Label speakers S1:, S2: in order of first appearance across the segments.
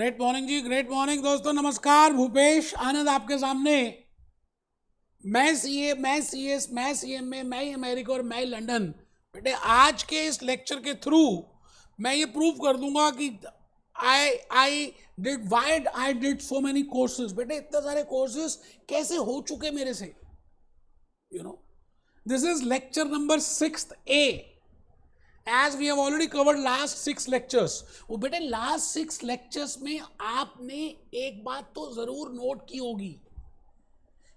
S1: Great morning जी, great morning दोस्तों, नमस्कार। भूपेश आनंद आपके सामने। मैं सीए, मैं सीएस, मैं सीएमए, मैं अमेरिका और मैं लंदन। बेटे आज के इस लेक्चर के थ्रू मैं ये प्रूव कर दूंगा कि I did wide I did so many courses. बेटे इतने सारे कोर्सेज कैसे हो चुके मेरे से, you know. This is lecture number 6A. As we have already covered last 6 lectures. वो बेटे लास्ट 6 लेक्चर्स में आपने एक बात तो जरूर नोट की होगी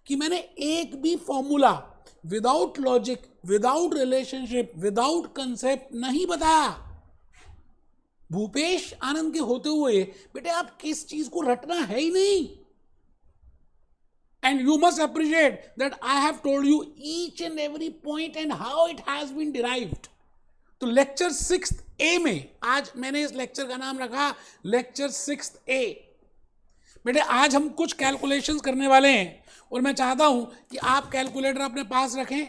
S1: कि मैंने एक भी formula without logic, without relationship, without concept नहीं बताया। भूपेश आनंद के होते हुए बेटे आप किस चीज को रटना है ही नहीं। And you must appreciate that I have told you each and every point and how it has been derived. तो लेक्चर 6A में आज मैंने इस लेक्चर का नाम रखा लेक्चर 6A। बेटे आज हम कुछ कैलकुलेशंस करने वाले हैं और मैं चाहता हूं कि आप कैलकुलेटर अपने पास रखें,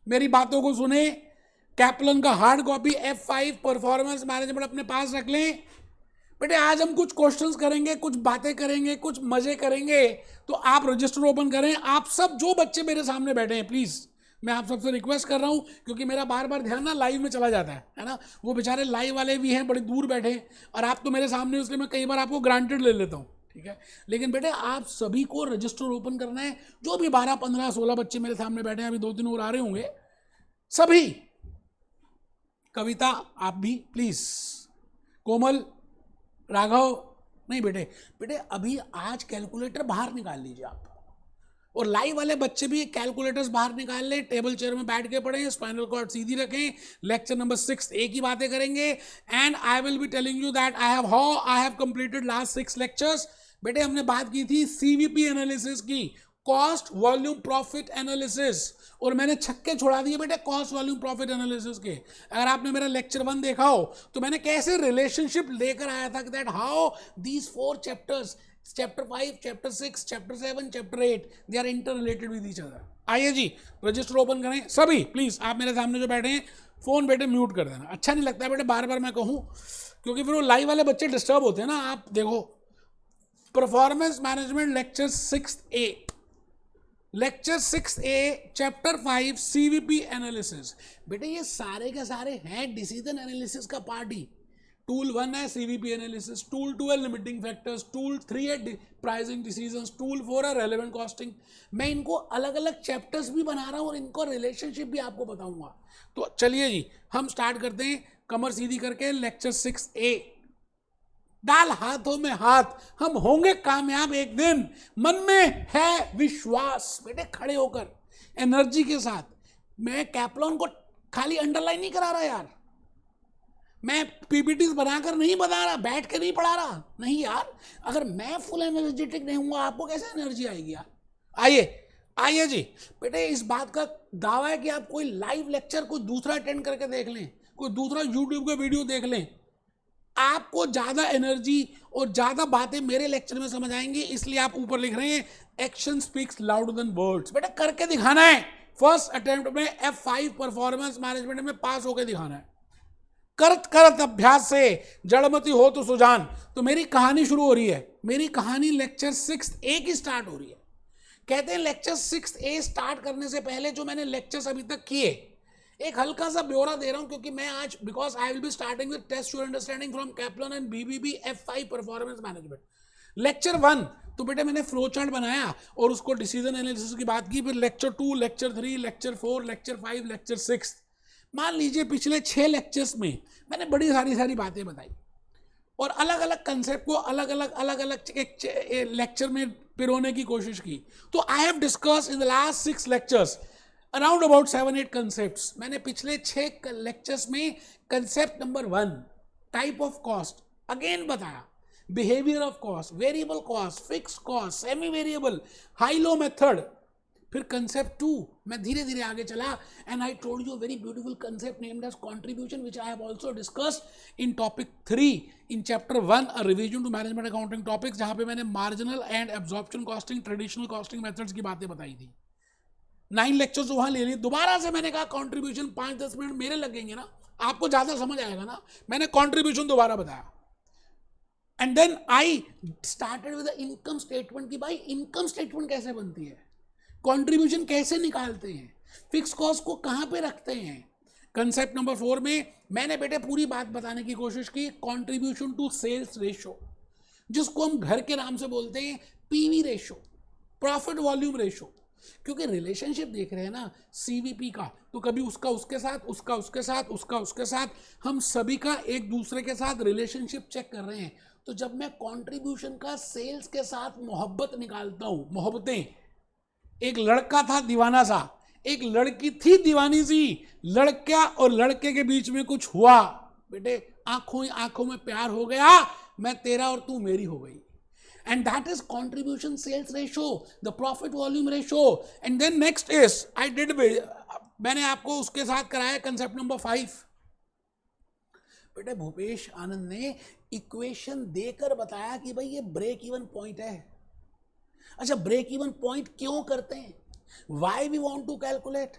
S1: मेरी बातों को सुने, कैप्लन का hard copy F5 performance management अपने पास रख लें। बेटे आज हम कुछ क्वेश्चंस करेंगे, कुछ बातें करेंगे, कुछ मजे करेंगे। तो आप रजिस्टर ओपन करें। आप सब जो बच्चे मेरे सामने बैठे हैं, प्लीज मैं आप सबसे रिक्वेस्ट कर रहा हूं, क्योंकि मेरा बार बार ध्यान ना लाइव में चला जाता है ना। वो बेचारे लाइव वाले भी हैं, बड़े दूर बैठे हैं, और आप तो मेरे सामने, इसलिए मैं कई बार आपको ग्रांटेड ले लेता हूँ, ठीक है। लेकिन बेटे आप सभी को रजिस्टर ओपन करना है। जो भी 12, 15, 16 बच्चे मेरे सामने बैठे हैं, अभी 2-3 और आ रहे होंगे, सभी। कविता आप भी प्लीज, कोमल, राघव, नहीं बेटे अभी आज कैलकुलेटर बाहर निकाल लीजिए आप, और लाइव वाले बच्चे भी कैलकुलेटर्स बाहर निकाल ले, टेबल चेयर में बैठ के पढ़ें, स्पाइनल कॉर्ड सीधी रखें। लेक्चर नंबर 6A की बातें करेंगे and I will be telling you that I have completed last 6 lectures. बेटे हमने बात की थी सीवीपी एनालिसिस की, कॉस्ट वॉल्यूम प्रॉफिट एनालिसिस, और मैंने छक्के छोड़ा दिए बेटे कॉस्ट वॉल्यूम प्रॉफिट एनालिसिस के। अगर आपने मेरा लेक्चर 1 देखा हो तो मैंने कैसे रिलेशनशिप लेकर आया था that how these 4 chapters, chapter 5, chapter 6, chapter 7, chapter 8, they are inter related with each other. आइए जी रजिस्टर ओपन करें सभी प्लीज। आप मेरे सामने जो बैठे हैं फोन बेटे म्यूट कर देना, अच्छा नहीं लगता बेटे बार बार मैं कहूँ, क्योंकि फिर वो लाइव वाले बच्चे डिस्टर्ब होते हैं ना। आप देखो performance management lecture 6A, lecture 6A chapter 5 CVP analysis. बेटे ये सारे के सारे हैं डिसीजन एनालिसिस का पार्ट ही। टूल 1 है सीवीपी एनालिसिस, टूल 2 है लिमिटिंग फैक्टर्स, टूल 3 है प्राइसिंग डिसीजंस, टूल 4 है रेलेवेंट कॉस्टिंग। मैं इनको अलग अलग चैप्टर्स भी बना रहा हूँ और इनको रिलेशनशिप भी आपको बताऊंगा। तो चलिए जी हम स्टार्ट करते हैं, कमर सीधी करके लेक्चर 6A। डाल हाथों में हाथ, हम होंगे कामयाब एक दिन, मन में है विश्वास। बेटे खड़े होकर एनर्जी के साथ, मैं कैप्लॉन को खाली अंडरलाइन नहीं करा रहा यार, मैं पीपीटीज बनाकर नहीं बता रहा, बैठ के नहीं पढ़ा रहा, नहीं यार। अगर मैं फुल एनर्जेटिक नहीं हूँ आपको कैसे एनर्जी आएगी यार। आइए जी बेटे, इस बात का दावा है कि आप कोई लाइव लेक्चर कोई दूसरा अटेंड करके देख लें, कोई दूसरा यूट्यूब का वीडियो देख लें, आपको ज्यादा एनर्जी और ज्यादा बातें मेरे लेक्चर में समझ आएंगी। इसलिए आप ऊपर लिख रहे हैं action speaks louder than words. बेटा करके दिखाना है, फर्स्ट अटेम्प्ट में F5 परफॉर्मेंस मैनेजमेंट में पास होकर दिखाना है। करत करत अभ्यास से जड़मती हो तो सुजान। तो मेरी कहानी शुरू हो रही है, मेरी कहानी लेक्चर 6A की स्टार्ट हो रही है। कहते हैं लेक्चर 6A स्टार्ट करने से पहले जो मैंने लेक्चर्स अभी तक किए, एक हल्का सा ब्यौरा दे रहा हूं, क्योंकि मैं आज because I will be starting with test your understanding from Kaplan and BBB F5 performance management. Lecture 1 तो बेटे मैंने फ्लो चार्ट बनाया और उसको डिसीजन एनालिसिस की बात की। फिर lecture 2, lecture 3, lecture 4, lecture 5, lecture 6। मान लीजिए पिछले 6 लेक्चर्स में मैंने बड़ी सारी बातें बताई और अलग अलग कंसेप्ट को अलग अलग लेक्चर में पिरोने की कोशिश की। तो I have discuss in the last 6 lectures around about 7-8 concepts. मैंने पिछले 6 लेक्चर्स में concept number 1 type of cost again बताया, behaviour of cost, variable cost, fix cost, semi variable, high low method. फिर कंसेप्ट 2 मैं धीरे धीरे आगे चला and I told you very beautiful concept named as contribution which I have also discussed in topic 3 in chapter 1 a revision to management accounting topics, जहां पे मैंने marginal and absorption costing, traditional costing methods की बातें बताई थी। 9 lectures वहां ले लिए। दोबारा से मैंने कहा कंट्रीब्यूशन 5-10 मिनट मेरे लगेंगे ना, आपको ज्यादा समझ आएगा ना, मैंने कंट्रीब्यूशन दोबारा बताया। And then I started with the income statement की भाई इनकम स्टेटमेंट कैसे बनती है, कंट्रीब्यूशन कैसे निकालते हैं, फिक्स कॉस्ट को कहां पे रखते हैं। कंसेप्ट नंबर 4 में मैंने बेटे पूरी बात बताने की कोशिश की, कंट्रीब्यूशन टू सेल्स रेशो, जिसको हम घर के नाम से बोलते हैं PV ratio, profit volume ratio. क्योंकि रिलेशनशिप देख रहे हैं ना सीवीपी का, तो कभी उसका उसके साथ, उसका उसके साथ, उसका उसके साथ, हम सभी का एक दूसरे के साथ रिलेशनशिप चेक कर रहे हैं। तो जब मैं कंट्रीब्यूशन का सेल्स के साथ मोहब्बत निकालता हूं, मोहब्बतें, एक लड़का था दीवाना सा, एक लड़की थी दीवानी सी, लड़का और लड़के के बीच में कुछ हुआ बेटे, आंखों ही आंखों में प्यार हो गया, मैं तेरा और तू मेरी हो गई। And that is contribution sales ratio, the profit volume ratio. And then next is मैंने आपको उसके साथ कराया कंसेप्ट नंबर 5। बेटे भूपेश आनंद ने इक्वेशन देकर बताया कि भाई ये ब्रेक इवन पॉइंट है। अच्छा, ब्रेक इवन पॉइंट क्यों करते हैं, why we want to calculate,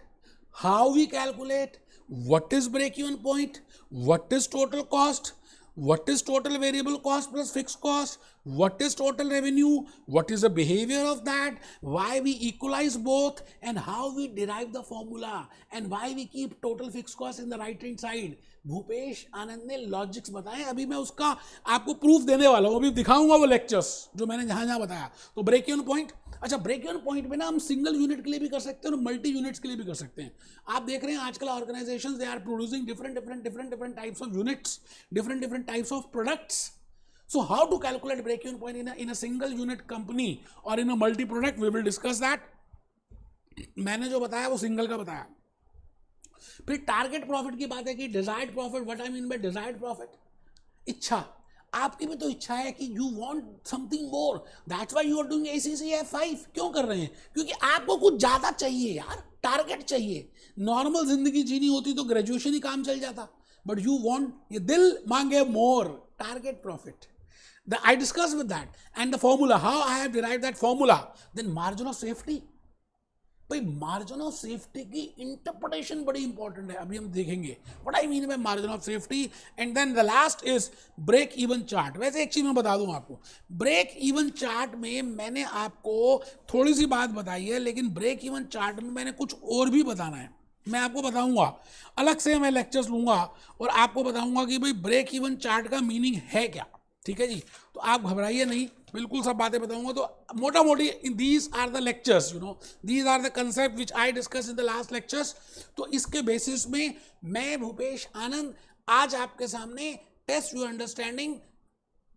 S1: how we calculate, what is break even point, what is total cost, what is total variable cost plus fixed cost, what is total revenue, what is the behavior of that, why we equalize both, and how we derive the formula, and why we keep total fixed cost in the right hand side। Bhupesh Anand ने logics बताए, अभी मैं उसका आपको proof देने वाला हूं, अभी दिखाऊंगा वो लेक्चर्स जो मैंने जहां जहां बताया। तो ब्रेक इवन पॉइंट, अच्छा ब्रेक इवन पॉइंट में ना हम सिंगल यूनिट के लिए भी कर सकते हैं और मल्टी यूनिट्स के लिए भी कर सकते हैं। आप देख रहे हैं आजकल organisations they are producing different types of units, different types of products. So how to calculate break-even point in a single unit company or in a multi-product, we will discuss that। मैंने जो बताया वो single का बताया। फिर target profit की बात है कि desired profit, what I mean by desired profit, इच्छा, आपकी भी तो इच्छा है कि you want something more, that's why you are doing ACCA5। क्यों कर रहे हैं, क्योंकि आपको कुछ ज्यादा चाहिए यार, टारगेट चाहिए। नॉर्मल जिंदगी जीनी होती तो ग्रेजुएशन ही काम चल जाता, बट यू वांट, ये दिल मांगे more, target profit. I discussed with that and the formula, how I have derived that formula। Then margin of safety, भाई मार्जिन ऑफ सेफ्टी की इंटरप्रिटेशन बड़ी इंपॉर्टेंट है, अभी हम देखेंगे what I mean by margin of safety. And then the last is break even chart. वैसे एक चीज मैं बता दूं आपको, ब्रेक इवन चार्ट में मैंने आपको थोड़ी सी बात बताई है, लेकिन ब्रेक इवन चार्ट में मैंने कुछ और भी बताना है। मैं आपको बताऊंगा, अलग से मैं लेक्चर्स लूंगा और आपको बताऊंगा कि भाई ब्रेक इवन चार्ट का मीनिंग है क्या, ठीक है जी। तो आप घबराइए नहीं, बिल्कुल सब बातें बताऊंगा। तो मोटा मोटी these are the lectures, you know, these are the concept which I discuss in the last lectures. तो इसके बेसिस में मैं भूपेश आनंद आज आपके सामने test your understanding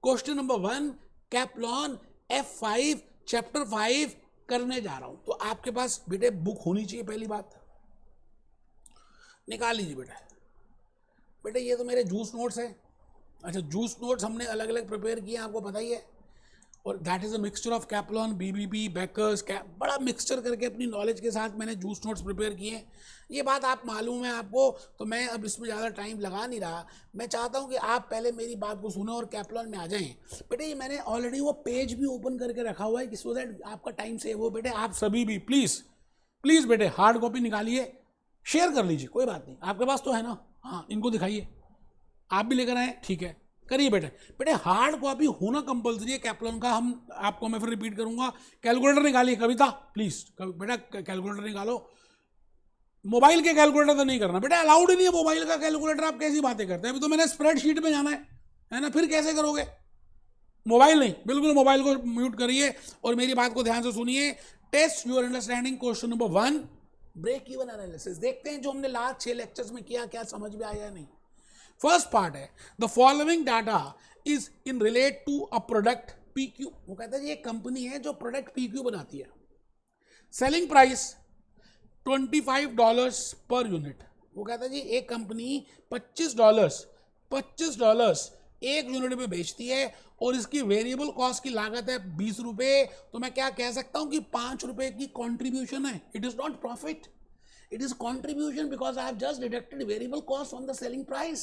S1: question number 1 Kaplan F5 chapter 5 करने जा रहा हूं। तो आपके पास बेटे बुक होनी चाहिए, पहली बात निकाल लीजिए बेटे ये तो मेरे जूस नोट्स है। अच्छा, जूस नोट्स हमने अलग अलग प्रिपेयर किए, आपको पता ही है, और that is a mixture of Kaplan, BBB, Becker's, बड़ा मिक्सचर करके अपनी नॉलेज के साथ मैंने जूस नोट्स प्रिपेयर किए हैं। ये बात आप मालूम है आपको, तो मैं अब इसमें ज़्यादा टाइम लगा नहीं रहा। मैं चाहता हूँ कि आप पहले मेरी बात को सुनो और कैप्लॉन में आ जाएं। बेटे ये मैंने ऑलरेडी वो पेज भी ओपन करके रखा हुआ है कि सो दैट आपका टाइम सेव हो। बेटे आप सभी भी प्लीज़ बेटे हार्ड कॉपी निकालिए, शेयर कर लीजिए, कोई बात नहीं, आपके पास तो है ना, हाँ इनको दिखाइए, आप भी लेकर आए, ठीक है, करिए बेटे हार्ड कॉपी होना कंपलसरी है कैप्लॉन का। हम आपको मैं फिर रिपीट करूंगा, कैलकुलेटर निकालिए कविता प्लीज, बेटा कैलकुलेटर निकालो। मोबाइल के कैलकुलेटर तो नहीं करना बेटा, अलाउड ही नहीं है मोबाइल का कैलकुलेटर। आप कैसी बातें करते हैं, अभी तो मैंने स्प्रेडशीट में जाना है ना, फिर कैसे करोगे, मोबाइल नहीं, बिल्कुल मोबाइल को म्यूट करिए और मेरी बात को ध्यान से सुनिए। Test your understanding question number 1 break even analysis. देखते हैं जो हमने लास्ट 6 लेक्चर्स में किया, क्या समझ में आया या नहीं। फर्स्ट पार्ट है the following data is in relate to a product PQ। वो कहता है ये कंपनी है जो प्रोडक्ट PQ बनाती है। Selling price $25 per unit. वो कहता है जी एक कंपनी $25 एक यूनिट में बेचती है और इसकी वेरिएबल कॉस्ट की लागत है 20 रुपये। तो मैं क्या कह सकता हूं कि 5 रुपये की कॉन्ट्रीब्यूशन है। It is not profit, it is contribution because I have just deducted variable cost from the selling price।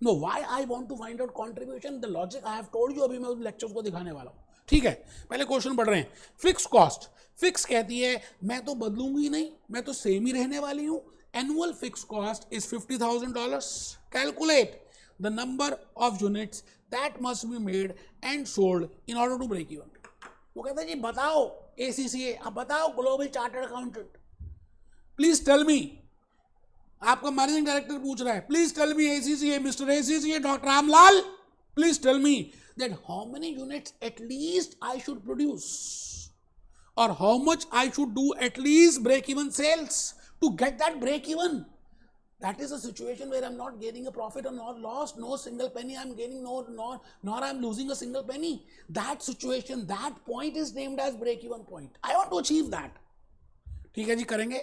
S1: No, why I want to find out contribution, the logic I have told you, अभी मैं उस lectures को दिखाने वाला हूँ, ठीक है। पहले क्वेश्चन पढ़ रहे हैं। फिक्स कॉस्ट, फिक्स कहती है मैं तो बदलूंगी नहीं, मैं तो सेम ही रहने वाली हूँ। Annual fix cost is $50,000। Calculate the number of units that must be made and sold in order to break even. वो कहता है जी बताओ ACCA, अब बताओ global chartered accountant, please tell me, आपका मैनेजिंग डायरेक्टर पूछ रहा है, please tell me ACCA, mister ACCA, doctor Ramlal, please tell me that how many units at least I should produce or how much I should do at least break even sales to get that break even. That is a situation where I'm not gaining a profit or not lost, no single penny I'm gaining, nor I'm losing a single penny. That situation, that point is named as break even point. I want to achieve that. ठीक है जी, करेंगे,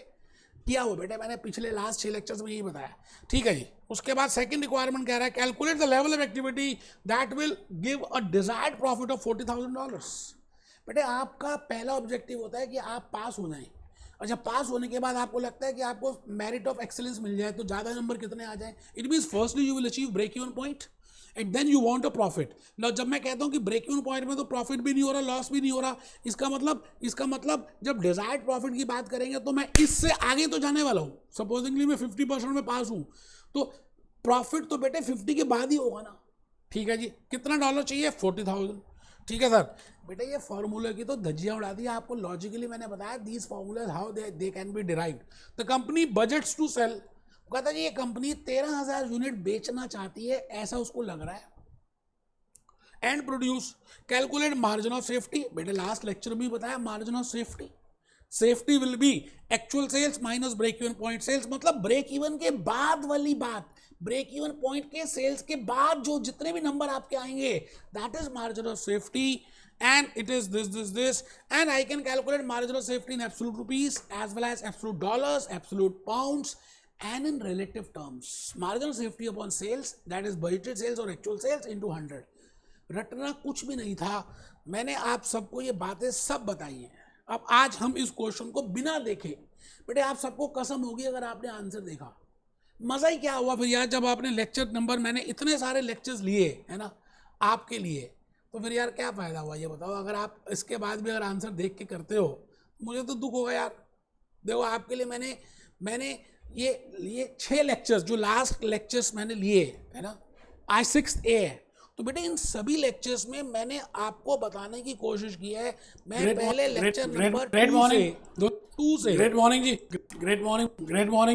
S1: किया हुआ बेटे, मैंने पिछले last 6 lectures में यही बताया। ठीक है जी, उसके बाद सेकंड रिक्वायरमेंट कह रहा है calculate the level of activity that will give a desired profit of $40,000। बेटे आपका पहला ऑब्जेक्टिव होता है कि आप पास हो जाएं, और जब पास होने के बाद आपको लगता है कि आपको मेरिट ऑफ एक्सेलेंस मिल जाए तो ज़्यादा नंबर कितने आ जाए, it means firstly you will achieve break even point and then you want a profit. Now जब मैं कहता हूँ कि ब्रेक इवन पॉइंट में तो प्रॉफिट भी नहीं हो रहा, लॉस भी नहीं हो रहा, इसका मतलब जब डिजायर्ड प्रॉफिट की बात करेंगे तो मैं इससे आगे तो जाने वाला हूँ। सपोजिंगली मैं 50% में पास हूँ तो प्रॉफिट तो बेटे 50 के बाद ही होगा ना। ठीक है जी, कितना डॉलर चाहिए, 40,000। ठीक है सर, बेटा ये फॉर्मूले की तो धज्जियां उड़ा दी आपको। लॉजिकली मैंने बताया these formulas how they can be derived. The company budgets to sell, कहता जी ये कंपनी 13,000 यूनिट बेचना चाहती है, ऐसा उसको लग रहा है। And produce, calculate margin of safety, बेटे लास्ट लेक्चर में बताया margin of safety will be actual sales minus break even point sales, मतलब ब्रेक इवन के बाद वाली बात, ब्रेक इवन पॉइंट के सेल्स के बाद जो जितने भी नंबर आपके आएंगे that is margin of safety, and it is this and I can calculate margin of safety in absolute rupees as well as absolute dollars, absolute pounds and in relative terms. Margin of safety upon sales that is budgeted sales और actual sales into 100। रटना कुछ भी नहीं था, मैंने आप सबको ये बातें सब बताई हैं। अब आज हम इस क्वेश्चन को बिना देखे, बेटे आप सबको कसम होगी अगर आपने आंसर देखा, मज़ा ही क्या हुआ फिर यार, जब आपने लेक्चर नंबर, मैंने इतने सारे लेक्चर्स लिए है ना आपके लिए, तो फिर यार क्या फ़ायदा हुआ ये बताओ। अगर आप इसके बाद भी अगर आंसर देख के करते हो मुझे तो दुख होगा यार। देखो आपके लिए मैंने ये 6 लेक्चर्स जो लास्ट लेक्चर्स मैंने लिए है ना, आज 6th A है, तो बेटे इन सभी लेक्चर्स में मैंने आपको बताने की कोशिश की है। मैं पहले लेक्चर नंबर 2 से ग्रेट मॉर्निंग जी, ग्रेट मॉर्निंग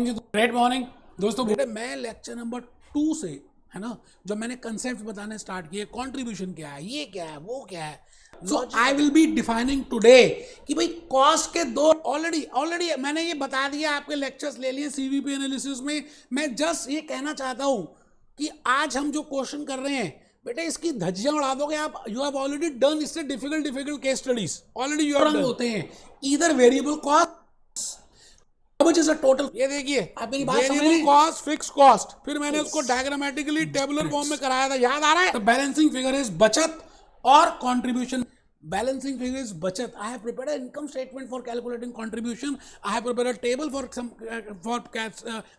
S1: जी, ग्रेट मॉर्निंग दोस्तों। बेटे मैं लेक्चर नंबर 2 से है ना, जब मैंने कंसेप्ट बताने स्टार्ट किए, कंट्रीब्यूशन क्या है, ये क्या है, वो क्या है, so I will be defining today कि भाई कॉस्ट के दो ऑलरेडी मैंने ये बता दिया, आपके लेक्चर्स ले लिए CVP एनालिसिस में। मैं जस्ट ये कहना चाहता हूँ कि आज हम जो क्वेश्चन कर रहे हैं बेटे इसकी धज्जियां उड़ा दोगे आप। यू हैव ऑलरेडी डन इससे difficult case studies already you have होते हैं, इधर वेरिएबल कॉस्ट टोटल, ये देखिए आप मेरी बात समझ रहे हैं, कॉस्ट, फिक्स कॉस्ट, फिर मैंने उसको डायग्रामेटिकली टेबुलर फॉर्म में कराया था, याद आ रहा है। तो बैलेंसिंग फिगर इज बचत और कंट्रीब्यूशन। Balancing figure is बचत. I have prepared an income statement for calculating contribution. I have prepared a table for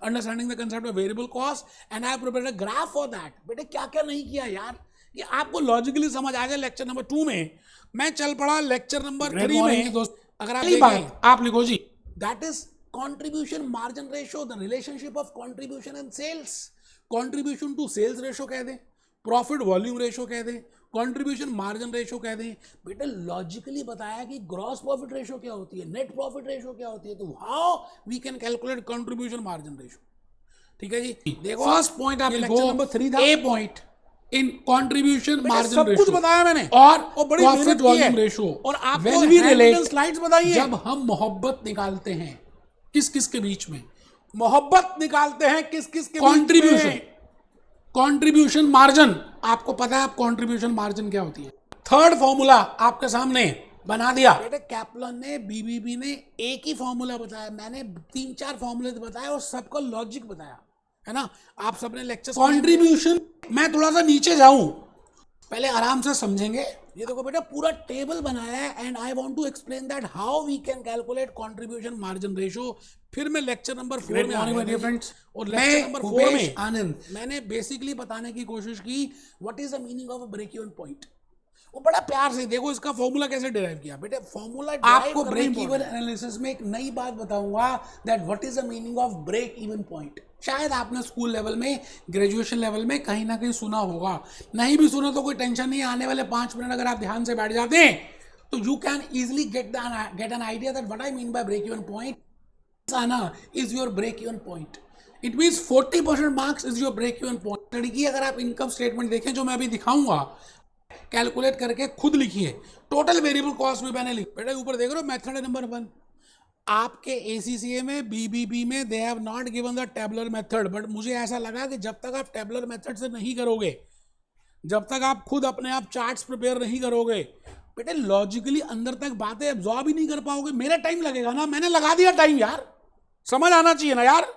S1: understanding the concept of variable cost, and I have prepared a graph for that. बेटे क्या क्या नहीं किया यार, ये आपको logically समझ आ जाए। लेक्चर नंबर 2 में मैं चल पड़ा, लेक्चर नंबर 3 में दोस्त अगर आप देखें, आप लिखो जी, that is contribution margin ratio, the relationship of contribution and sales. Contribution to sales ratio कह दें, प्रॉफिट वॉल्यूम रेशो कह दें, कंट्रीब्यूशन मार्जिन रेशो कह दें। बेटे लॉजिकली बताया कि ग्रॉस प्रॉफिट रेशो क्या होती है, नेट प्रॉफिट रेशो क्या होती है, तो how we can calculate contribution margin ratio. ठीक है जी, देखो फर्स्ट पॉइंट आप लेक्चर नंबर 3 था, a point in contribution margin ratio, सब कुछ बताया मैंने, और बड़ी प्रॉफिट वॉल्यूम रेशो, और आपको रिलेटेड स्लाइड्स बताई है। जब हम मोहब्बत निकालते हैं किस किस के बीच में, मोहब्बत निकालते हैं किस किस के कंट्रीब्यूशन, कंट्रीब्यूशन मार्जिन, आपको पता है आप कंट्रीब्यूशन मार्जिन क्या होती है। थर्ड फॉर्मूला आपके सामने बना दिया बेटे, कैप्लन ने, बीबीबी ने एक ही फॉर्मूला बताया, मैंने 3-4 फॉर्मूले बताए और सबका लॉजिक बताया है ना। आप सबने लेक्चर कंट्रीब्यूशन, मैं थोड़ा सा नीचे जाऊं, पहले आराम से समझेंगे। ये देखो बेटा पूरा टेबल बनाया है, and I want to explain that how we can calculate contribution margin ratio. फिर मैं लेक्चर नंबर 4 में आने वाले फ्रेंड्स, और लेक्चर नंबर 4 में आनंद मैंने बेसिकली बताने की कोशिश की what is the meaning of a break even point. वो बड़ा प्यार से देखो इसका फॉर्मूला कैसे डिराइव किया बेटे। फॉर्मूला आपको ब्रेक इवन एनालिसिस में एक नई बात बताऊंगा, that what is the meaning of break even point. शायद आपने स्कूल लेवल में, ग्रेजुएशन लेवल में कहीं ना कहीं सुना होगा, नहीं भी सुना तो कोई टेंशन नहीं, आने वाले 5 मिनट अगर आप ध्यान से बैठ जाते हैं तो you can easily get an idea that what I mean by break even point. आना is your break even point. It means 40% marks is your break even point. लड़की अगर आप इनकम स्टेटमेंट देखें जो मैं अभी दिखाऊंगा, कैलकुलेट करके खुद लिखिए। टोटल वेरिएबल कॉस्ट भी मैंने लिखा बेटा, ऊपर देख रहे हो मेथड नंबर 1। आपके ACCA में, BBB में they have not given the tabular method, but मुझे ऐसा लगा कि जब तक आप टेबुलर मेथड से नहीं करोगे, जब तक आप खुद अपने आप चार्ट्स प्रिपेयर नहीं करोगे बेटे, लॉजिकली अंदर तक बातें एब्जॉर्ब ही नहीं कर पाओगे। मेरा टाइम लगेगा ना, मैंने लगा दिया टाइम यार, समझ आना चाहिए ना यार।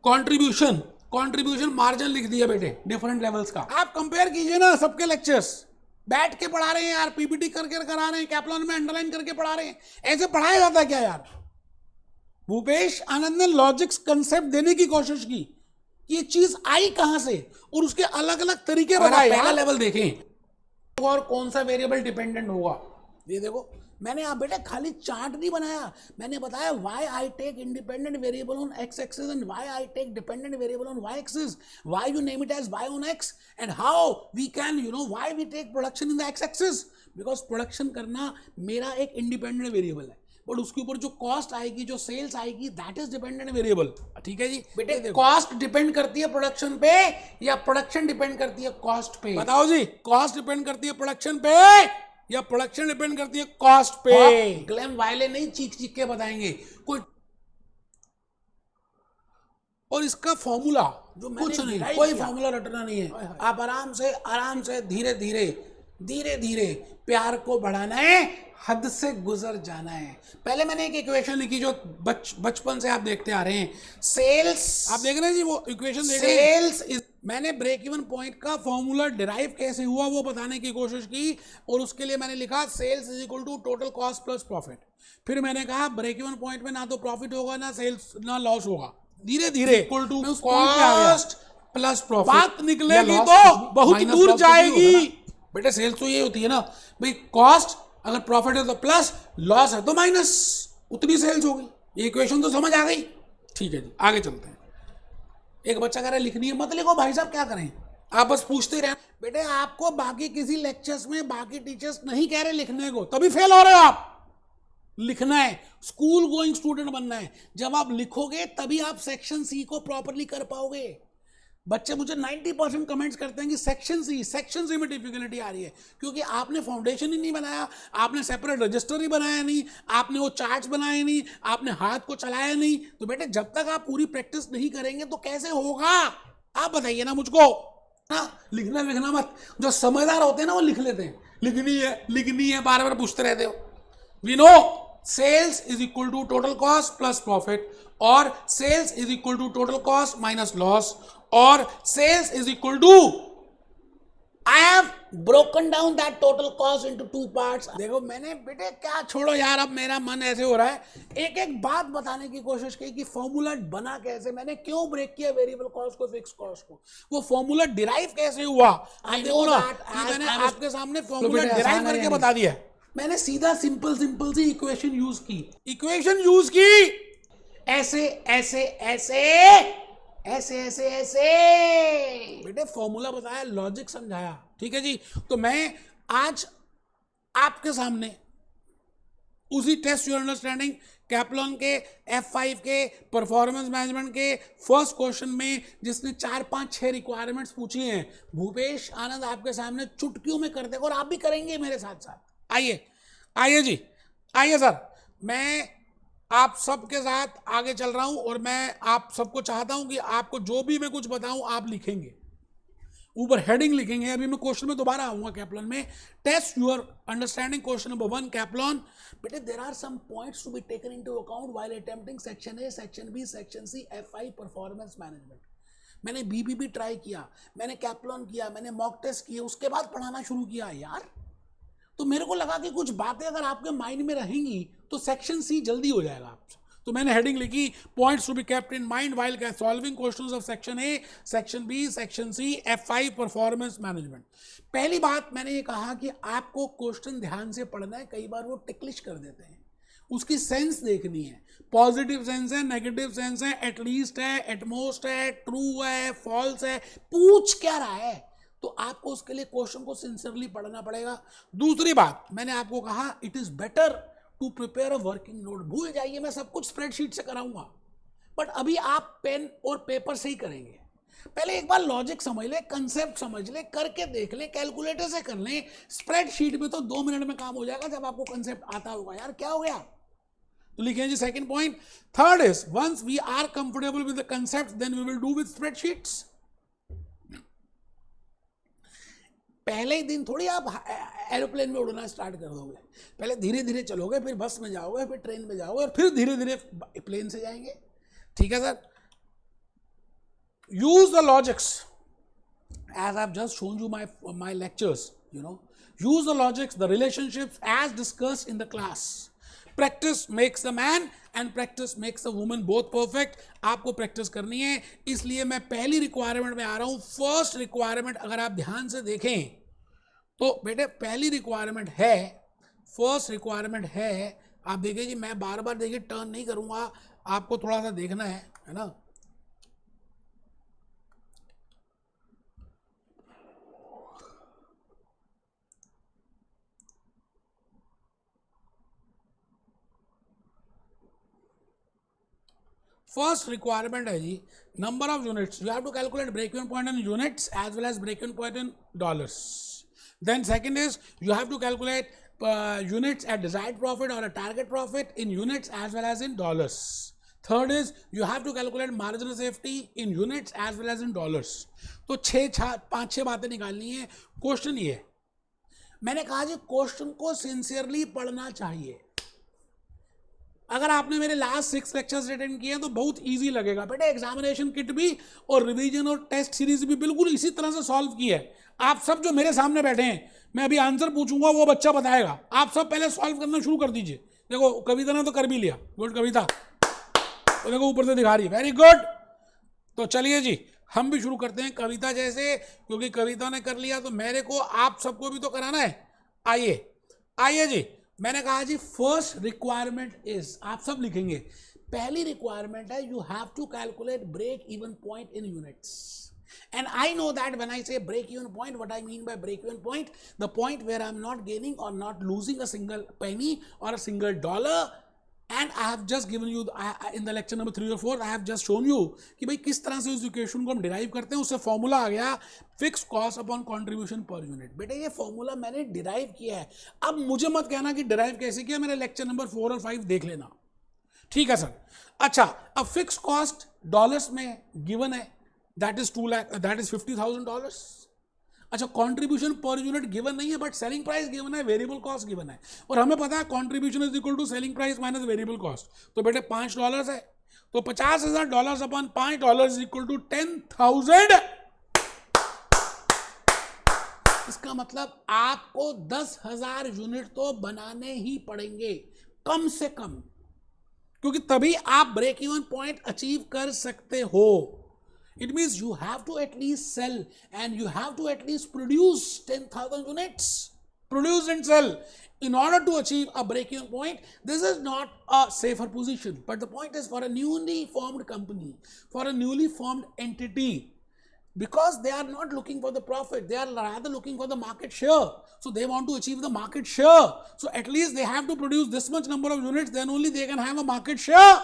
S1: कंट्रीब्यूशन मार्जिन लिख दिया बेटे डिफरेंट लेवल्स का। आप कंपेयर कीजिए ना सबके लेक्चर्स, बैठ के पढ़ा रहे हैं यार, PPT करके करा रहे हैं, कैप्लॉन में अंडरलाइन करके पढ़ा रहे हैं, ऐसे पढ़ाया जाता है क्या यार? भूपेश आनंद ने लॉजिक्स कंसेप्ट देने की कोशिश की, ये चीज आई कहां से और उसके अलग अलग तरीके बताए। पहला लेवल देखें और कौन सा वेरिएबल डिपेंडेंट होगा, ये देखो मैंने आप बेटा खाली चार्ट नहीं बनाया, मैंने बताया why I take independent variable on x axis and why I take dependent variable on y axis, why you name it as y on x and how we can why we take production in the x axis, because production करना मेरा एक independent variable है, but उसके ऊपर जो cost आएगी, जो sales आएगी, दैट इज डिपेंडेंट वेरिएबल। ठीक है जी बेटे, कॉस्ट डिपेंड करती है प्रोडक्शन पे या प्रोडक्शन डिपेंड करती है कॉस्ट पे? बताओ जी, कॉस्ट डिपेंड करती है प्रोडक्शन पे या प्रोडक्शन डिपेंड करती है कॉस्ट पे? ग्लैम वायले नहीं चीख चीख के बताएंगे कोई, और इसका फॉर्मूला जो कुछ नहीं, कोई फॉर्मूला रटना नहीं है, आप आराम से धीरे धीरे प्यार को बढ़ाना है, हद से गुजर जाना है। पहले मैंने एक इक्वेशन लिखी जो बचपन से आप देखते आ रहे हैं, सेल्स, आप देख रहे हैं जी वो इक्वेशन देख रहे हैं, सेल्स इज, मैंने ब्रेक इवन पॉइंट का फॉर्मूला डिराइव कैसे हुआ वो बताने की कोशिश की, और उसके लिए मैंने लिखा sales is equal to total cost plus profit. फिर मैंने कहा ब्रेक इवन पॉइंट में ना तो प्रॉफिट होगा ना सेल्स ना लॉस होगा, धीरे धीरे equal to cost plus profit. बात निकलेगी तो बहुत दूर जाएगी बेटे। सेल्स तो ये होती है ना भाई, कॉस्ट अगर प्रॉफिट है तो प्लस, लॉस है तो माइनस, उतनी सेल्स होगी। ये इक्वेशन तो समझ आ गई? ठीक है जी, आगे चलते हैं। एक बच्चा कह रहा है लिखनी है, मत लिखो भाई साहब, क्या करें, आप बस पूछते रहे। बेटे आपको बाकी किसी लेक्चर्स में बाकी टीचर्स नहीं कह रहे लिखने को, तभी फेल हो रहे हो आप। लिखना है, स्कूल गोइंग स्टूडेंट बनना है, जब आप लिखोगे तभी आप सेक्शन सी को प्रॉपरली कर पाओगे। बच्चे मुझे 90% कमेंट्स करते हैं कि सेक्शन सी में डिफिकल्टी आ रही है, क्योंकि आपने फाउंडेशन ही नहीं बनाया, आपने सेपरेट रजिस्टर ही बनाया नहीं, आपने वो चार्ट्स बनाए नहीं, आपने हाथ को चलाया नहीं। तो बेटे जब तक आप पूरी प्रैक्टिस नहीं करेंगे तो कैसे होगा, आप बताइए ना मुझको। हाँ, लिखना मत, जो समझदार होते हैं ना वो लिख लेते हैं, लिखनी है बार बार पूछते रहते हो। We know sales is equal to total cost plus profit, और sales is equal to total cost minus loss, और sales is equal to, I have broken down that total cost into 2 parts। देखो मैंने बेटे क्या, छोड़ो यार, अब मेरा मन ऐसे हो रहा है, एक एक बात बताने की कोशिश की कि फॉर्मूला बना कैसे, मैंने क्यों ब्रेक किया वेरिएबल कॉस्ट को फिक्स कॉस्ट को, वो फॉर्मूला डिराइव कैसे हुआ। देखो ना मैंने आपके सामने फॉर्मूला डिराइव करके बता दिया, मैंने सीधा सिंपल सी इक्वेशन यूज की, ऐसे बेटे फॉर्मूला बताया, लॉजिक समझाया। ठीक है जी, तो मैं आज आपके सामने उसी टेस्ट योर अंडरस्टैंडिंग कैप्लॉन के F5 के परफॉर्मेंस मैनेजमेंट के फर्स्ट क्वेश्चन में, जिसने 4 5 6 रिक्वायरमेंट्स पूछी हैं, भूपेश आनंद आपके सामने चुटकियों में कर देगा, और आप भी करेंगे मेरे साथ साथ। आइए जी, आइए सर, मैं आप सबके साथ आगे चल रहा हूं, और मैं आप सबको चाहता हूं कि आपको जो भी मैं कुछ बताऊं आप लिखेंगे, ऊपर हेडिंग लिखेंगे। अभी मैं क्वेश्चन में दोबारा आऊंगा कैप्लॉन में, test your understanding question number 1 Kaplan. बेटे there are some points to be taken into account while attempting section A, section B, section C, F5 performance management. मैंने BBB ट्राई किया, मैंने कैप्लॉन किया, मैंने मॉक टेस्ट किए, उसके बाद पढ़ाना शुरू किया यार। तो मेरे को लगा कि कुछ बातें अगर आपके माइंड में रहेंगी तो सेक्शन सी जल्दी हो जाएगा आपसे। तो मैंने हेडिंग लिखी points to be kept in mind while solving questions of section A, section B, section C, F5 performance management. पहली बात मैंने ये कहा कि आपको क्वेश्चन ध्यान से पढ़ना है, कई बार वो टिकलिश कर देते हैं, उसकी सेंस देखनी है, पॉजिटिव सेंस है, नेगेटिव सेंस है, एटलीस्ट है, एटमोस्ट है, ट्रू है, फॉल्स है, पूछ क्या रहा है, तो आपको उसके लिए क्वेश्चन को सिंसियरली पढ़ना पड़ेगा। दूसरी बात मैंने आपको कहा it is better to prepare a working note. भूल जाइए मैं सब कुछ स्प्रेडशीट से कराऊंगा, बट अभी आप पेन और पेपर से ही करेंगे। पहले एक बार लॉजिक समझ ले, कंसेप्ट समझ ले, करके देख ले, कैलकुलेटर से कर ले। स्प्रेडशीट में तो 2 मिनट में काम हो जाएगा जब आपको कंसेप्ट आता होगा। यार क्या हो गया, तो लिखिए जी second point. Third is once we are comfortable with the concept then we will do with spreadsheets. पहले ही दिन थोड़ी आप एरोप्लेन में उड़ना स्टार्ट कर दोगे, पहले धीरे धीरे चलोगे, फिर बस में जाओगे, फिर ट्रेन में जाओगे, और फिर धीरे धीरे प्लेन से जाएंगे। ठीक है sir. Use the logics as I've just shown you my lectures, use the logics, the relationships as discussed in the class. Practice makes the man and practice makes the woman both perfect. आपको practice करनी है, इसलिए मैं पहली requirement में आ रहा हूं। First requirement अगर आप ध्यान से देखें तो बेटे पहली रिक्वायरमेंट है, फर्स्ट रिक्वायरमेंट है, आप देखिए जी, मैं बार बार देखिए टर्न नहीं करूंगा, आपको थोड़ा सा देखना है ना। फर्स्ट रिक्वायरमेंट है जी, number of units. You have to calculate break even point in units as well as break even point in dollars. Then second is you have to calculate units at desired profit or a target profit in units as well as in dollars. Third is you have to calculate marginal safety in units as well as in dollars. तो 5-6 बातें निकालनी है। Question ये, मैंने कहा जी question को sincerely पढ़ना चाहिए। अगर आपने मेरे लास्ट 6 लेक्चर्स अटेंड किए तो बहुत इजी लगेगा बेटा। एग्जामिनेशन किट भी और रिवीजन और टेस्ट सीरीज भी बिल्कुल इसी तरह से सॉल्व की है। आप सब जो मेरे सामने बैठे हैं, मैं अभी आंसर पूछूंगा, वो बच्चा बताएगा, आप सब पहले सॉल्व करना शुरू कर दीजिए। देखो कविता ने तो कर भी लिया, गुड कविता, तो देखो ऊपर से दिखा रही है, वेरी गुड। तो चलिए जी हम भी शुरू करते हैं कविता जैसे, क्योंकि कविता ने कर लिया तो मेरे को आप सबको भी तो कराना है। आइए जी, मैंने कहा जी फर्स्ट रिक्वायरमेंट इज, आप सब लिखेंगे, पहली रिक्वायरमेंट है you have to calculate break even point in units. And I know that when I say break even point, what I mean by break even point, the point where I'm not gaining or not losing a single penny or a single dollar. And I have just given you in the lecture number 3 or 4 I have just shown you कि भाई किस तरह से उस equation को हम derive करते हैं। उससे फॉर्मूला आ गया fix cost upon contribution per unit. बेटे ये फॉर्मूला मैंने डिराइव किया है, अब मुझे मत कहना कि डिराइव कैसे किया, मेरे लेक्चर नंबर 4 और 5 देख लेना। ठीक है सर। अच्छा, अब फिक्स कॉस्ट डॉलर्स में गिवन है, that is 2 lakh, that is $50,000। अच्छा, कंट्रीब्यूशन पर यूनिट गिवन नहीं है, बट सेलिंग प्राइस गिवन है, वेरिएबल कॉस्ट गिवन है, और हमें पता है contribution is equal to selling price minus variable cost. तो बेटे $5 है, तो $50,000 अपन $5 इज इक्वल टू 10,000। इसका मतलब आपको 10,000 यूनिट तो बनाने ही पड़ेंगे कम से कम, क्योंकि तभी आप ब्रेक इवन पॉइंट अचीव कर सकते हो। It means you have to at least sell and you have to at least produce 10,000 units. Produce and sell. In order to achieve a break-even point, this is not a safer position. But the point is for a newly formed company, for a newly formed entity, because they are not looking for the profit, they are rather looking for the market share. So they want to achieve the market share. So at least they have to produce this much number of units, then only they can have a market share.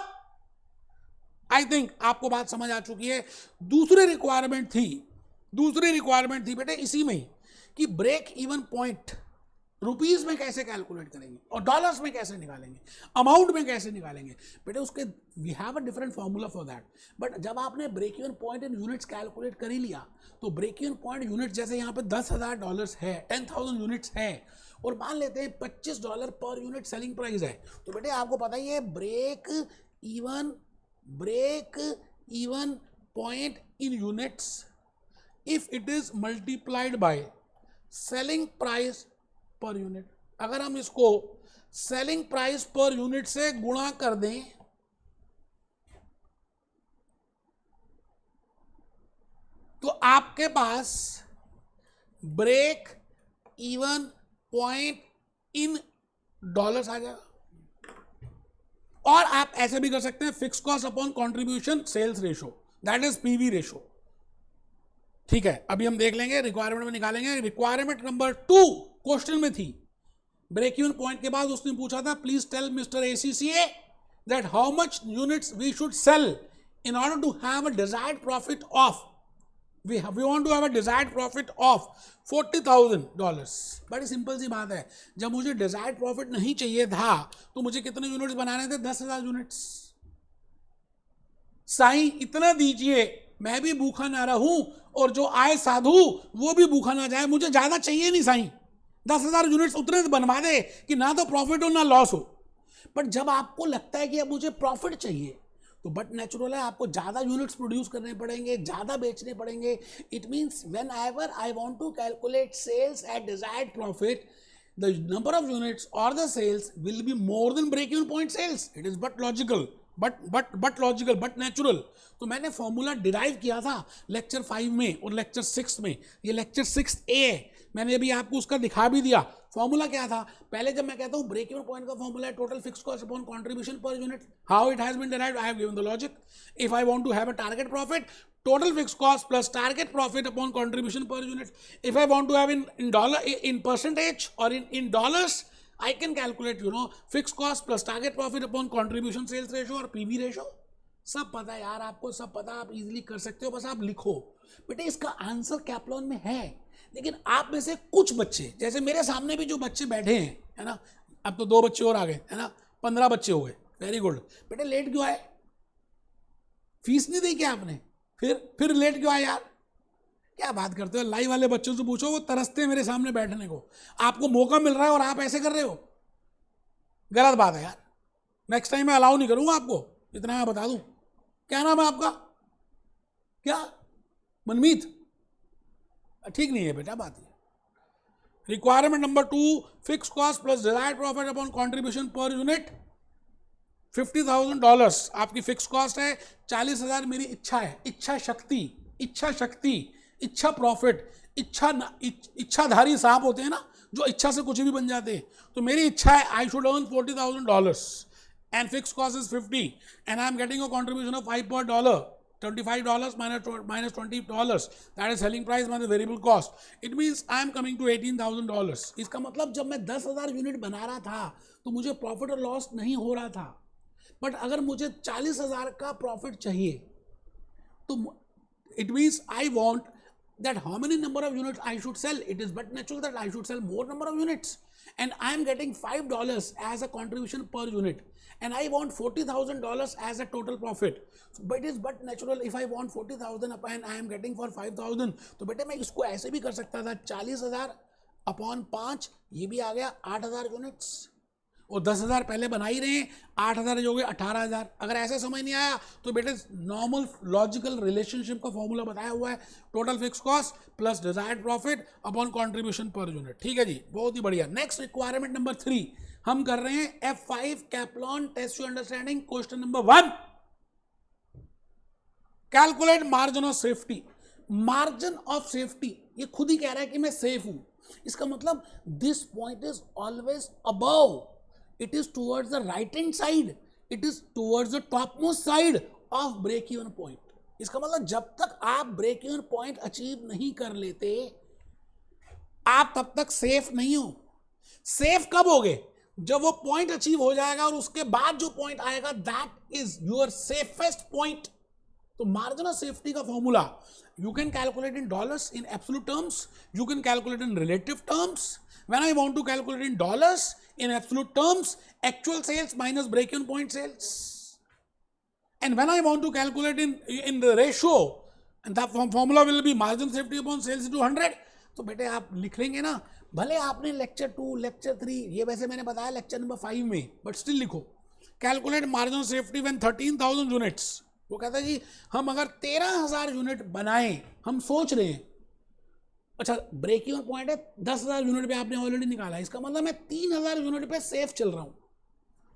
S1: I think आपको बात समझ आ चुकी है। दूसरी requirement थी बेटे इसी में ही कि ब्रेक इवन पॉइंट रुपीज में कैसे कैलकुलेट करेंगे और डॉलर्स में कैसे निकालेंगे, अमाउंट में कैसे निकालेंगे। बेटे उसके we have a different formula for that. But जब आपने break even point in units calculate कर ही लिया, तो ब्रेक इवन पॉइंट यूनिट जैसे यहाँ पे $10,000 है, 10,000 यूनिट्स है, और मान लेते हैं $25 पर यूनिट सेलिंग प्राइस है, तो बेटे आपको पता ही है break even point in units if it is multiplied by selling price per unit। अगर हम इसको selling price per unit से गुणा कर दें तो आपके पास break even point in dollars आ जाएगा। और आप ऐसे भी कर सकते हैं fix cost upon contribution sales ratio, that is PV ratio. ठीक है, अभी हम देख लेंगे, रिक्वायरमेंट में निकालेंगे। रिक्वायरमेंट नंबर 2 क्वेश्चन में थी, ब्रेक इवन पॉइंट के बाद उसने पूछा था please tell mister ACCA that how much units we should sell in order to have a desired profit of, we want to have a desired profit of $40,000। बड़ी simple सी बात है, जब मुझे desired profit नहीं चाहिए था तो मुझे कितने यूनिट्स बनाने थे? 10,000 यूनिट्स। साईं इतना दीजिए मैं भी भूखा ना रहूं और जो आए साधु वो भी भूखा ना जाए, मुझे ज्यादा चाहिए नहीं साईं, 10,000 यूनिट्स उतने बनवा दे कि ना तो प्रॉफिट हो ना लॉस हो। बट जब आपको लगता है कि अब मुझे प्रॉफिट चाहिए तो बट नेचुरल है आपको ज्यादा यूनिट्स प्रोड्यूस करने पड़ेंगे, ज्यादा बेचने पड़ेंगे। It means whenever I want to calculate sales at desired profit, the number of units और the sales will be more than break even point sales. It is but logical, but logical, but natural. तो मैंने formula derive किया था lecture 5 में और lecture 6 में। ये lecture 6A है, मैंने अभी आपको उसका दिखा भी दिया। फॉर्मूला क्या था? पहले जब मैं कहता हूं ब्रेक इवन पॉइंट का फॉर्मूला है total fix cost upon contribution per unit. How it has been derived, I have given the logic. If I want to have a target profit, total fixed cost plus target profit upon contribution per unit. If I want to have in dollar, in percentage or in dollars, I can calculate fixed cost plus target profit upon contribution sales ratio और PV ratio। सब पता है यार आपको, सब पता, आप easily कर सकते हो, बस आप लिखो। बेटे इसका आंसर कैप्लॉन में है, लेकिन आप में से कुछ बच्चे, जैसे मेरे सामने भी जो बच्चे बैठे हैं, है ना, अब तो 2 बच्चे और आ गए, है ना, 15 बच्चे हो गए, वेरी गुड। बेटे लेट क्यों आए? फीस नहीं दी क्या आपने? फिर लेट क्यों आए यार? क्या बात करते हो? लाइव वाले बच्चों से पूछो, वो तरसते हैं मेरे सामने बैठने को। आपको मौका मिल रहा है और आप ऐसे कर रहे हो, गलत बात है यार। नेक्स्ट टाइम मैं अलाउ नहीं करूंगा आपको, इतना मैं बता दूं। क्या नाम है आपका? क्या? मनमीत? ठीक नहीं है बेटा बात ये। Requirement number 2, fix cost plus desired profit upon contribution per unit $50,000 आपकी फिक्स कॉस्ट है। 40,000 मेरी इच्छा है, इच्छा शक्ति, इच्छा प्रॉफिट, इच्छाधारी सांप होते हैं ना, जो इच्छा से कुछ भी बन जाते हैं। तो मेरी इच्छा है I should earn $40,000 and fixed cost is 50 and I am getting a contribution of $5 per dollar, $25 minus $20, that is selling price minus variable cost. It means I am coming to $18,000। इसका मतलब जब मैं 10,000 यूनिट बना रहा था तो मुझे profit और लॉस नहीं हो रहा था। बट अगर मुझे 40,000 का प्रॉफिट चाहिए तो it means I want that how many number of units I should sell. It is but natural that I should sell more number of units, and I am getting $5 as a contribution per unit, and I want $40,000 as a total profit. So, but it is but natural if I want 40,000 and I am getting for 5,000, तो बेटे मैं इसको ऐसे भी कर सकता था, 40,000 upon 5, ये भी आ गया 8,000 यूनिट्स, और 10,000 पहले बना ही रहे हैं, 8,000 जो हो गए 18,000। अगर ऐसे समझ नहीं आया तो बेटे नॉर्मल लॉजिकल रिलेशनशिप का फॉर्मूला बताया हुआ है, total fix cost plus desired profit upon contribution per unit. ठीक है जी, बहुत ही बढ़िया। नेक्स्ट रिक्वायरमेंट नंबर 3 हम कर रहे हैं F5 Kaplan test to understanding. Question number 1, calculate margin of safety. Margin of safety ये खुद ही कह रहा है कि मैं सेफ हूं, इसका मतलब this point is always above, it is towards the right hand side, it is towards the topmost side of break even point। इसका मतलब जब तक आप ब्रेक इवन पॉइंट अचीव नहीं कर लेते आप तब तक सेफ नहीं हो। सेफ कब होगे? जब वो पॉइंट अचीव हो जाएगा और उसके बाद जो पॉइंट आएगा that is your safest point. तो मार्जिन ऑफ सेफ्टी का formula you can calculate in dollars in absolute terms, you can calculate in relative terms. When I want to calculate in dollars in absolute terms, actual sales minus break-even point sales, and when I want to calculate in the ratio, and that formula will be margin safety upon sales into 100। तो बेटे आप लिख लेंगे ना, भले आपने lecture 2 lecture 3 ये वैसे मैंने बताया लेक्चर नंबर 5 में, बट स्टिल लिखो calculate margin of safety when 13,000 units. वो कहता है जी हम अगर 13,000 यूनिट बनाएं, हम सोच रहे हैं, अच्छा ब्रेक इवन पॉइंट है 10,000 यूनिट पे आपने ऑलरेडी निकाला, इसका मतलब मैं 3,000 यूनिट पे सेफ चल रहा हूं।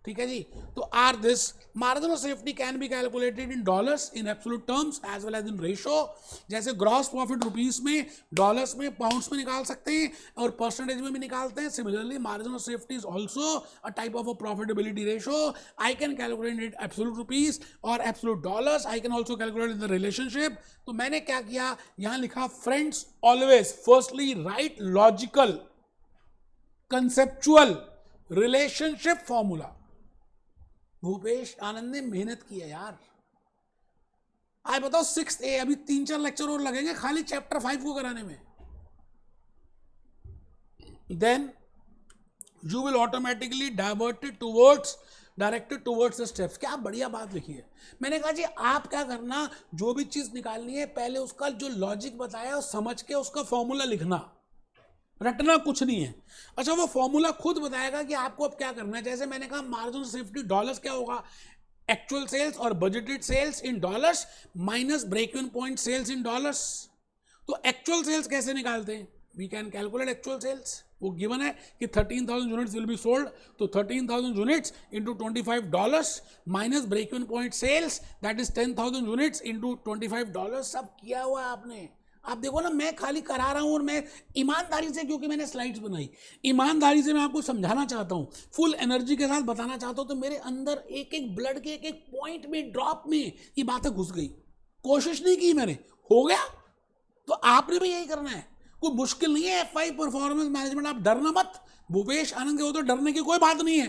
S1: ठीक है जी। तो are this margin of safety can be calculated in dollars in absolute terms as well as in ratio. जैसे ग्रॉस प्रॉफिट रुपीस में, डॉलर्स में, पाउंड्स में निकाल सकते हैं और परसेंटेज में भी निकालते हैं। Similarly margin of safety is also a type of a profitability ratio. I can calculate it absolute rupees और absolute dollars. I can also calculate in the relationship. तो मैंने क्या किया, यहां लिखा friends always firstly write logical conceptual relationship formula. Bhupesh Anand ने मेहनत की है यार। आज बताओ 6A, अभी 3-4 लेक्चर और लगेंगे खाली चैप्टर 5 को कराने में। Then you will automatically directed towards the steps. क्या बढ़िया बात लिखी है। मैंने कहा जी आप क्या करना, जो भी चीज निकालनी है पहले उसका जो लॉजिक बताया और समझ के उसका फॉर्मूला लिखना, रटना कुछ नहीं है। अच्छा वो फॉर्मूला खुद बताएगा कि आपको अब क्या करना है। जैसे मैंने कहा मार्जिन ऑफ सेफ्टी डॉलर्स क्या होगा, एक्चुअल सेल्स और budgeted sales in dollars minus break even point sales in dollars. तो एक्चुअल सेल्स कैसे निकालते हैं, we can calculate actual sales. वो गिवन है कि 13,000 यूनिट्स विल बी सोल्ड, तो 13,000 units into $25 minus break even point sales that is 10,000 units into $25। सब किया हुआ है आपने। आप देखो ना, मैं खाली करा रहा हूं और मैं ईमानदारी से, क्योंकि मैंने स्लाइड्स बनाई, ईमानदारी से मैं आपको समझाना चाहता हूं, फुल एनर्जी के साथ बताना चाहता हूं। तो मेरे अंदर एक एक ब्लड के एक एक पॉइंट में, ड्रॉप में ये बातें घुस गई। कोशिश नहीं की मैंने, हो गया। तो आपने भी यही करना है, कोई मुश्किल नहीं है। FI परफॉर्मेंस मैनेजमेंट, आप डरना मत। भूपेश आनंद के हो तो डरने की कोई बात नहीं है।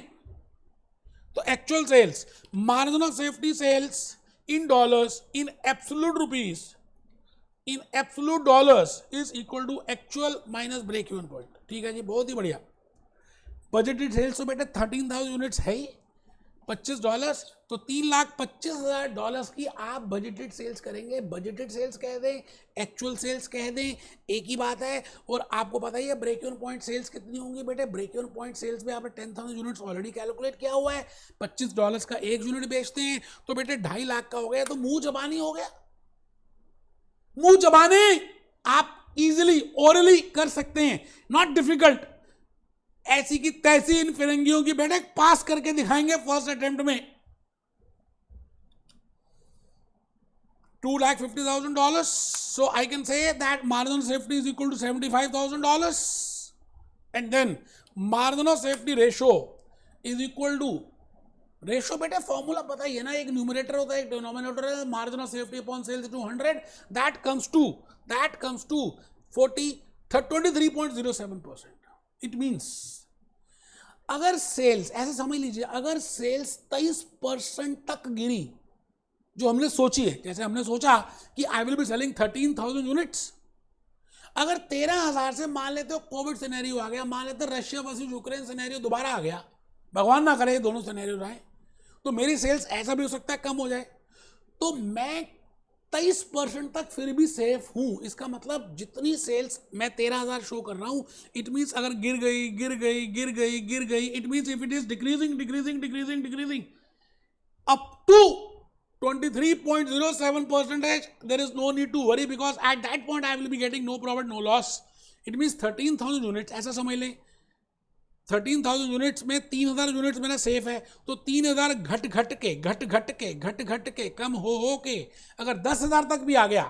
S1: तो actual sales, margin of safety sales in dollars in absolute rupees in absolute dollars is equal to actual minus break even point. ठीक है जी, बहुत ही बढ़िया। बजटेड सेल्स तो बेटे 13,000 यूनिट्स है ही, $25, तो $3,25,000 की आप बजटेड सेल्स करेंगे। बजटेड सेल्स कह दें, एक्चुअल सेल्स कह दें, एक ही बात है। और आपको पता ही है ब्रेक इवन पॉइंट सेल्स कितनी होंगी बेटे। ब्रेक इवन पॉइंट सेल्स में आपने 10,000 यूनिट्स ऑलरेडी कैलकुलेट किया हुआ है। $25 का एक यूनिट बेचते हैं तो बेटे 2.5 लाख का हो गया। तो मुंह जबानी हो गया, मुंह जबाने आप इजिली ओरली कर सकते हैं, नॉट डिफिकल्ट। ऐसी की तैसी इन फिरंगियों की बेटे पास करके दिखाएंगे फर्स्ट अटेम्प्ट में। $250,000. So I can say that margin of safety is equal to $75,000. And then margin of safety ratio is equal to, ratio बेटे फॉर्मूला पता ही है ना, एक न्यूमरेटर होता है एक डिनोमिनेटर है। Margin of safety upon sales to 100, that comes to 23.07%। It means अगर सेल्स, ऐसे समझ लीजिए, अगर सेल्स 23% तक गिरी जो हमने सोची है, जैसे हमने सोचा कि आई विल बी सेलिंग 13,000 यूनिट्स, अगर 13,000 से मान लेते हो कोविड सिनेरियो आ गया, मान लेते रशिया वर्सेस यूक्रेन सिनेरियो दोबारा आ गया, भगवान ना करे दोनों सिनेरियो आए, तो मेरी सेल्स ऐसा भी हो सकता है कम हो जाए, तो मैं 23% तक फिर भी सेफ हूं। इसका मतलब जितनी सेल्स मैं 13,000 शो कर रहा हूं, इट मींस अगर गिर गई, it means if it is decreasing up to 23.07%, there is no need to worry because at that point I will be getting no profit, no loss. It means 13,000 units, ऐसा समझ लें 13,000 units में 3,000 units मेरा safe है, तो 3,000 घट के कम हो के अगर 10,000 तक भी आ गया,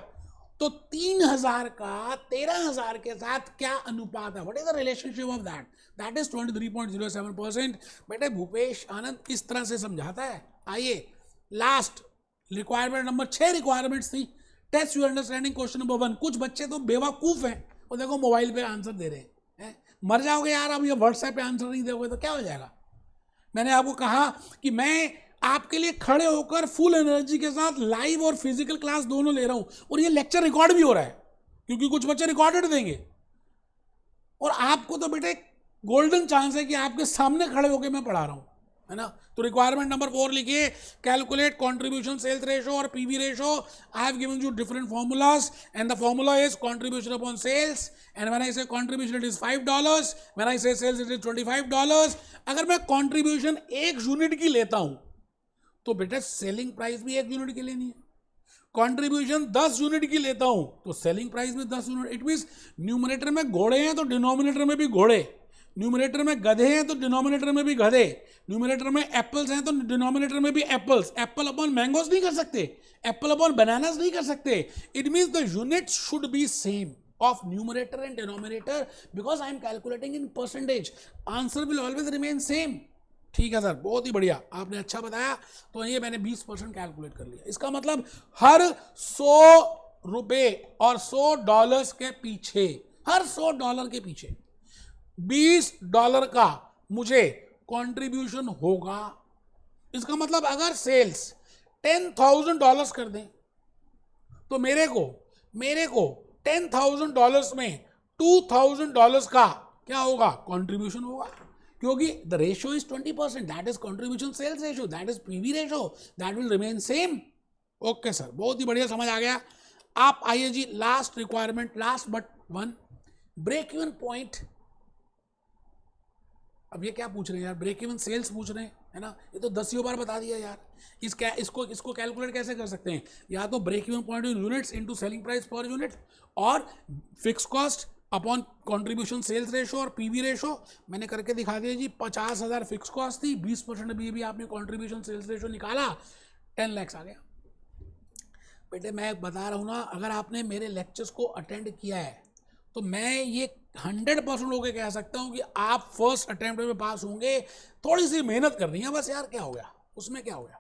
S1: तो 3,000 का 13,000 के साथ क्या अनुपात है, what is the relationship of that, that is 23.07%। बेटे भूपेश आनंद इस तरह से समझाता है। आइए लास्ट रिक्वायरमेंट नंबर 6 रिक्वायरमेंट्स थी। Test your understanding question number 1। कुछ बच्चे तो बेवकूफ़ हैं, वो देखो मोबाइल पे आंसर दे रहे हैं। मर जाओगे यार, अब ये व्हाट्सएप पे आंसर नहीं दोगे तो क्या हो जाएगा। मैंने आपको कहा कि मैं आपके लिए खड़े होकर फुल एनर्जी के साथ लाइव और फिजिकल क्लास दोनों ले रहा हूं, और ये लेक्चर रिकॉर्ड भी हो रहा है क्योंकि कुछ बच्चे रिकॉर्डेड देंगे, और आपको तो बेटे गोल्डन चांस है कि आपके सामने खड़े होकर मैं पढ़ा रहा हूं, है ना। तो रिक्वायरमेंट नंबर 4 लिखिए, कैलकुलेट कंट्रीब्यूशन सेल्स रेशो और PV ratio. I have given you different formulas and the formula is contribution upon sales, and when I say contribution it is $5, when I say sales it is $25। अगर मैं contribution 1 unit की लेता हूं तो बेटा selling price भी 1 unit की लेनी है। कंट्रीब्यूशन 10 यूनिट की लेता हूं तो सेलिंग प्राइस में 10 यूनिट। इट मींस न्यूमरेटर में घोड़े हैं तो डिनोमिनेटर में भी घोड़े, न्यूमरेटर में गधे हैं तो डिनोमिनेटर में भी गधे, न्यूमरेटर में एप्पल्स हैं तो डिनोमिनेटर में भी एप्पल्स। एप्पल अपॉन मैंगोज नहीं कर सकते, एप्पल अपॉन बनानास नहीं कर सकते। It means the unit should be same of numerator and denominator because I am calculating in percentage. Answer will always remain same. ठीक है सर, बहुत ही बढ़िया, आपने अच्छा बताया। तो ये मैंने 20% कैलकुलेट कर लिया। इसका मतलब हर 100 रुपए और $100 के पीछे, हर $100 के पीछे $20 का मुझे कंट्रीब्यूशन होगा। इसका मतलब अगर सेल्स $10,000 कर दें तो मेरे को $10,000 में $2,000 का क्या होगा, कंट्रीब्यूशन होगा, क्योंकि the ratio is 20%, that is contribution sales ratio, that is PV ratio, that will remain same. Okay sir, बहुत ही बढ़िया, समझ आ गया। आप आइए जी, last requirement, last but one, break even point. अब ये क्या पूछ रहे हैं यार, ब्रेक इवन सेल्स पूछ रहे हैं, है ना, ये तो 10 बार बता दिया यार। इसको कैलकुलेट कैसे कर सकते हैं, या तो break even point in units into selling price per unit, और fix cost upon contribution sales ratio और पीवी रेशो। मैंने करके दिखा दिया जी, 50,000 फिक्स कॉस्ट थी, 20% भी आपने कंट्रीब्यूशन सेल्स रेशो निकाला, 10 लाख आ गया। बेटे मैं बता रहा हूँ ना, अगर आपने मेरे लेक्चर्स को अटेंड किया है तो मैं ये 100% होके कह सकता हूँ कि आप फर्स्ट अटेम्प्ट में पास होंगे। थोड़ी सी मेहनत करनी है बस यार, क्या हो गया उसमें, क्या हो गया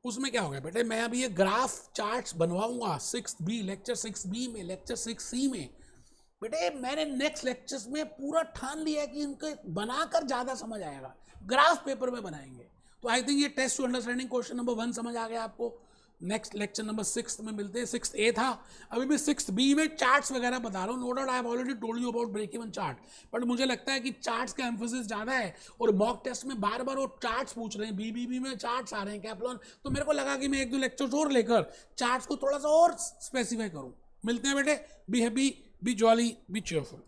S1: उसमें, क्या हो गया बेटे। मैं अभी ये graph charts बनवाऊंगा 6B, lecture 6B में, लेक्चर 6C में। बेटे मैंने नेक्स्ट लेक्चर्स में पूरा ठान लिया है कि इनको बनाकर ज़्यादा समझ आएगा, ग्राफ पेपर में बनाएंगे। तो आई थिंक ये test to understanding question number 1 समझ आ गया आपको। नेक्स्ट लेक्चर नंबर 6 में मिलते हैं। 6A था, अभी भी 6B में चार्ट्स वगैरह बता रहा हूँ। No doubt I have already told you about break even chart, but मुझे लगता है कि चार्ट्स का एम्फोसिस ज़्यादा है, और मॉक टेस्ट में बार बार वो चार्ट्स पूछ रहे हैं, BBB में चार्ट्स आ रहे हैं, कैपलॉन, तो मेरे को लगा कि मैं 1-2 लेक्चर्स और लेकर चार्ट्स को थोड़ा सा और स्पेसिफाई करूँ। मिलते हैं बेटे, be happy, B jolly, B cheerful.